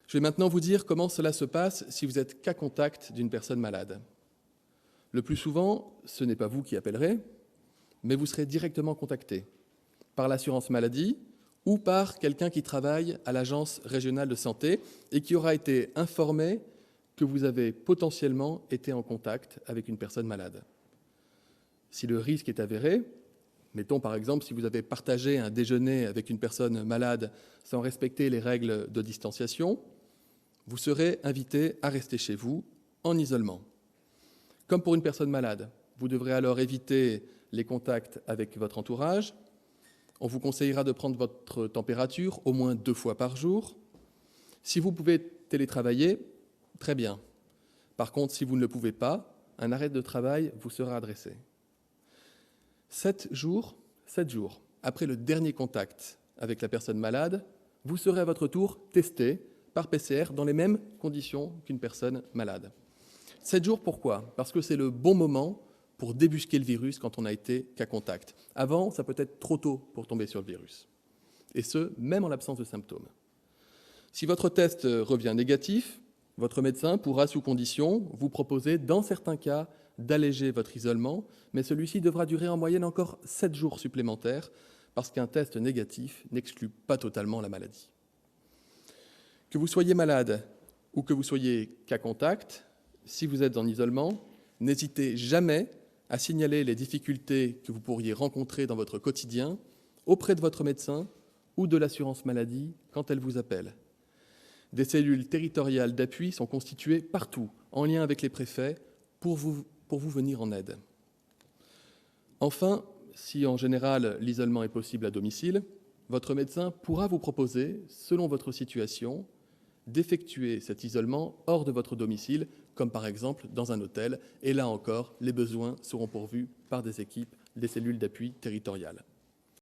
Je vais maintenant vous dire comment cela se passe si vous êtes cas contact d'une personne malade. Le plus souvent, ce n'est pas vous qui appellerez, mais vous serez directement contacté par l'assurance maladie ou par quelqu'un qui travaille à l'agence régionale de santé et qui aura été informé que vous avez potentiellement été en contact avec une personne malade. Si le risque est avéré, mettons par exemple si vous avez partagé un déjeuner avec une personne malade sans respecter les règles de distanciation, vous serez invité à rester chez vous en isolement. Comme pour une personne malade, vous devrez alors éviter les contacts avec votre entourage. On vous conseillera de prendre votre température au moins 2 fois par jour. Si vous pouvez télétravailler, très bien. Par contre, si vous ne le pouvez pas, un arrêt de travail vous sera adressé. 7 jours après le dernier contact avec la personne malade, vous serez à votre tour testé par PCR dans les mêmes conditions qu'une personne malade. 7 jours, pourquoi ? Parce que c'est le bon moment pour débusquer le virus quand on a été cas contact. Avant, ça peut être trop tôt pour tomber sur le virus. Et ce, même en l'absence de symptômes. Si votre test revient négatif, votre médecin pourra, sous condition, vous proposer, dans certains cas, d'alléger votre isolement, mais celui-ci devra durer en moyenne encore 7 jours supplémentaires, parce qu'un test négatif n'exclut pas totalement la maladie. Que vous soyez malade ou que vous soyez cas contact, si vous êtes en isolement, n'hésitez jamais à signaler les difficultés que vous pourriez rencontrer dans votre quotidien auprès de votre médecin ou de l'assurance maladie quand elle vous appelle. Des cellules territoriales d'appui sont constituées partout, en lien avec les préfets, pour vous venir en aide. Enfin, si en général l'isolement est possible à domicile, votre médecin pourra vous proposer, selon votre situation, d'effectuer cet isolement hors de votre domicile, comme par exemple dans un hôtel, et là encore, les besoins seront pourvus par des équipes des cellules d'appui territoriales.